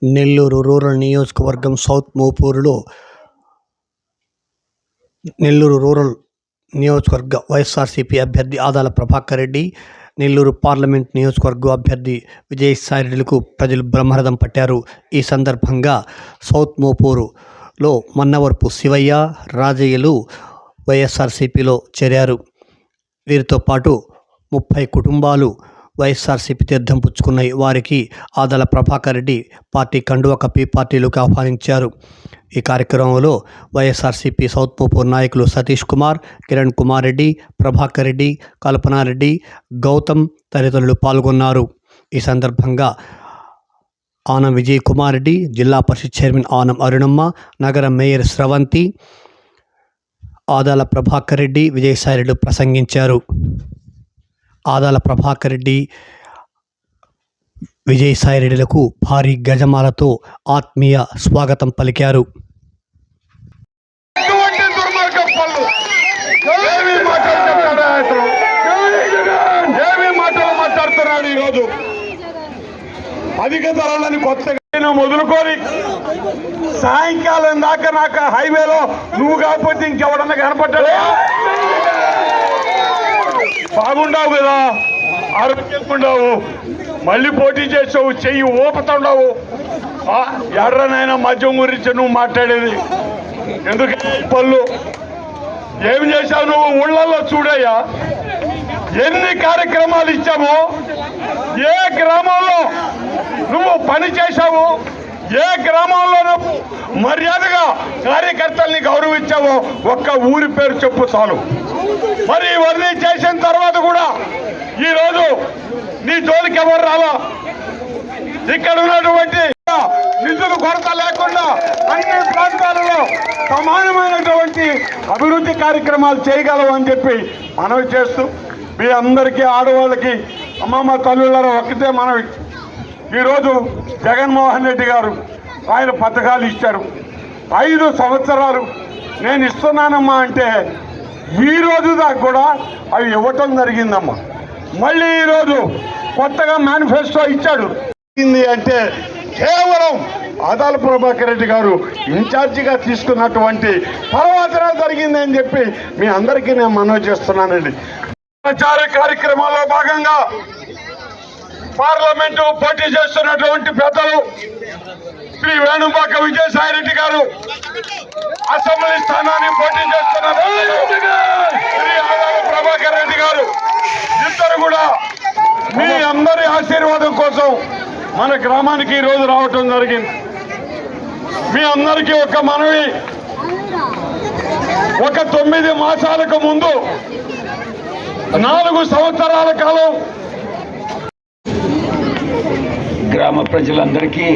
Nellore rural నియోజకవర్గం south మోపూరులో Nellore rural నియోజకవర్గ వైఎస్ఆర్సీపీ అభ్యర్థి ఆదాల ప్రభాకర్ రెడ్డి, నెల్లూరు పార్లమెంట్ నియోజకవర్గ అభ్యర్థి విజయసాయిరెడ్డిలకు ప్రజలు బ్రహ్మరథం పట్టారు. ఈ సందర్భంగా సౌత్ మోపూరులో మన్నవరపు శివయ్య, రాజయ్యలు వైఎస్ఆర్సీపీలో చేరారు. వీరితో పాటు 30 కుటుంబాలు వైఎస్ఆర్సీపీ తీర్థం పుచ్చుకున్నాయి. వారికి ఆదాల ప్రభాకర్ రెడ్డి పార్టీ కండువా కప్పి పార్టీలోకి ఆహ్వానించారు. ఈ కార్యక్రమంలో వైఎస్ఆర్సీపీ సౌత్ మోపూర్ నాయకులు సతీష్ కుమార్, కిరణ్ కుమార్ రెడ్డి, ప్రభాకర్ రెడ్డి, కల్పనారెడ్డి, గౌతమ్ తదితరులు పాల్గొన్నారు. ఈ సందర్భంగా ఆనం విజయ్ కుమార్ రెడ్డి, జిల్లా పరిషత్ చైర్మన్ ఆనం అరుణమ్మ, నగర మేయర్ స్రవంతి, ఆదాల ప్రభాకర్ రెడ్డి, విజయసాయిరెడ్డి ప్రసంగించారు. ఆదాల ప్రభాకర్ రెడ్డి, విజయసాయిరెడ్డిలకు భారీ గజమాలతో ఆత్మీయ స్వాగతం పలికారు. అధిక ధరలని కొత్తగా మొదలుకొని సాయంకాలం దాకా నాకు హైవేలో నువ్వు కాకపోతే ఇంకెవడన్నా కనపడ్డా? బాగుండావు కదా, ఆరోగ్యంగా ఉండవు, మళ్ళీ పోటీ చేసావు, చెయ్యి ఊపుతుండవు. ఎర్రనైనా మద్యం గురించి నువ్వు మాట్లాడేది ఎందుకంటే పళ్ళు ఏం చేశావు నువ్వు? ఊళ్ళల్లో చూడయ్యా, ఎన్ని కార్యక్రమాలు ఇచ్చాము, ఏ గ్రామంలో నువ్వు పని చేశావు, ఏ గ్రామంలో మర్యాదగా కార్యకర్తల్ని గౌరవించావో ఒక్క ఊరి పేరు చెప్పు చాలు. మరి ఇవన్నీ చేసిన తర్వాత కూడా ఈరోజు నీ జోలికి ఎవరు రాలా? ఇక్కడ ఉన్నటువంటి నిధుల కొరత లేకుండా అన్ని ప్రాంతాలలో సమానమైనటువంటి అభివృద్ధి కార్యక్రమాలు చేయగలవు అని చెప్పి మనవి చేస్తూ, మీ అందరికీ ఆడవాళ్ళకి అమ్మమ్మ తల్లులలో ఒక్కటే మనవి. ఈరోజు జగన్మోహన్ రెడ్డి గారు ఆయన పథకాలు ఇచ్చారు. 5 సంవత్సరాలు నేను ఇస్తున్నానమ్మా అంటే ఈ రోజు దాకా కూడా అవి ఇవ్వటం జరిగిందమ్మా. మళ్ళీ ఈరోజు కొత్తగా మేనిఫెస్టో ఇచ్చాడు. అంటే కేవలం ఆదాల ప్రభాకర్ రెడ్డి గారు ఇన్ఛార్జిగా తీసుకున్నటువంటి తర్వాతనే జరిగిందని చెప్పి మీ అందరికీ నేను మనవి చేస్తున్నానండి. ప్రచార కార్యక్రమాల్లో భాగంగా పార్లమెంటు పోటీ చేస్తున్నటువంటి పెద్దలు శ్రీ వేణుపాక విజయసాయిరెడ్డి గారు, అసెంబ్లీ స్థానాన్ని పోటీ చేస్తున్నారు శ్రీ ఆదాల ప్రభాకర్ రెడ్డి గారు, ఇద్దరు కూడా మీ అందరి ఆశీర్వాదం కోసం మన గ్రామానికి ఈరోజు రావటం జరిగింది. మీ అందరికీ ఒక మనవి, ఒక 9 మాసాలకు ముందు 4 సంవత్సరాల కాలం గ్రామ ప్రజలందరికీ,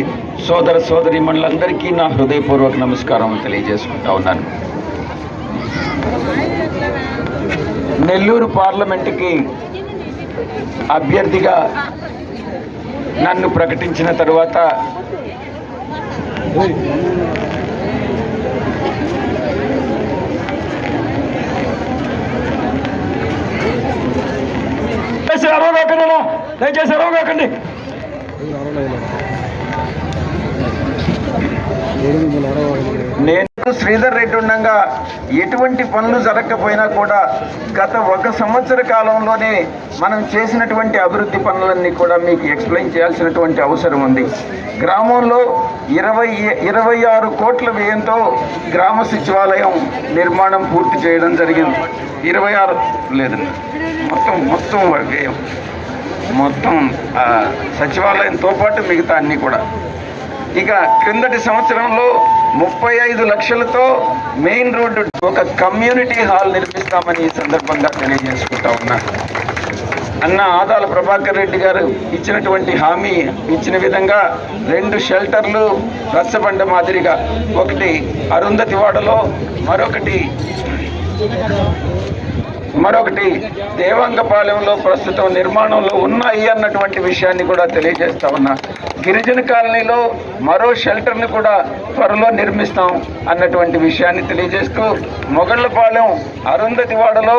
సోదర సోదరీమణులందరికీ నా హృదయపూర్వక నమస్కారం తెలియజేసుకుంటా ఉన్నాను. నెల్లూరు పార్లమెంటుకి అభ్యర్థిగా నన్ను ప్రకటించిన తరువాత దయచేసి అరవగాకండి. నేను శ్రీధర్ రెడ్డి ఉండగా ఎటువంటి పనులు జరగకపోయినా కూడా గత 1 సంవత్సర కాలంలోనే మనం చేసినటువంటి అభివృద్ధి పనులన్నీ కూడా మీకు ఎక్స్ప్లెయిన్ చేయాల్సినటువంటి అవసరం ఉంది. గ్రామంలో 26 కోట్ల వ్యయంతో గ్రామ సచివాలయం నిర్మాణం పూర్తి చేయడం జరిగింది. 26 లేదు, మొత్తం వ్యయం, మొత్తం సచివాలయంతో పాటు మిగతా అన్నీ కూడా. ఇక క్రిందటి సంవత్సరంలో 35 లక్షలతో మెయిన్ రోడ్డు, ఒక కమ్యూనిటీ హాల్ నిర్మిస్తామని ఈ సందర్భంగా తెలియజేసుకుంటా ఉన్నా. అన్న ఆదాల ప్రభాకర్ రెడ్డి గారు ఇచ్చినటువంటి హామీ ఇచ్చిన విధంగా 2 షెల్టర్లు రచ్చబండ మాదిరిగా, ఒకటి అరుంధతివాడలో, మరొకటి మరొకటి దేవాంగపాలెంలో ప్రస్తుతం నిర్మాణంలో ఉన్నాయి అన్నటువంటి విషయాన్ని కూడా తెలియజేస్తా ఉన్నా. గిరిజన కాలనీలో మరో షెల్టర్ని కూడా త్వరలో నిర్మిస్తాం అన్నటువంటి విషయాన్ని తెలియజేస్తూ, మొగళ్లపాలెం అరుంధతివాడలో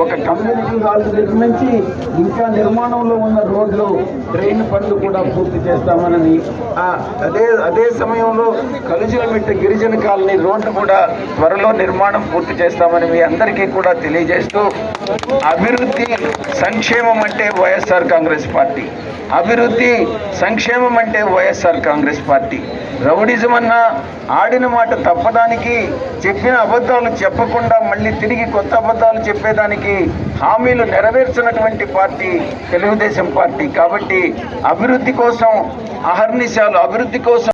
ఒక కమ్యూనిటీ హాల్ నిర్మించి ఇంకా నిర్మాణంలో ఉన్న రోడ్లు డ్రైన్ పనులు కూడా పూర్తి చేస్తామని, అదే సమయంలో కలుజలమిట్ట గిరిజన కాలనీ రోడ్డు కూడా త్వరలో నిర్మాణం పూర్తి చేస్తామని మీ అందరికీ కూడా తెలియజేస్తూ, అభివృద్ధి సంక్షేమం అంటే వైఎస్ఆర్ కాంగ్రెస్ పార్టీ, అభివృద్ధి సంక్షేమం అంటే వైఎస్ఆర్ కాంగ్రెస్ పార్టీ. రౌడిజం అన్నా ఆడిన మాట తప్పడానికి, చెప్పిన అబద్ధాలు చెప్పకుండా మళ్ళీ తిరిగి కొత్త అబద్ధాలు చెప్పేదానికి హామీలు నెరవేర్చినటువంటి పార్టీ తెలుగుదేశం పార్టీ. కాబట్టి అభివృద్ధి కోసం అహర్నిశాలు, అభివృద్ధి కోసం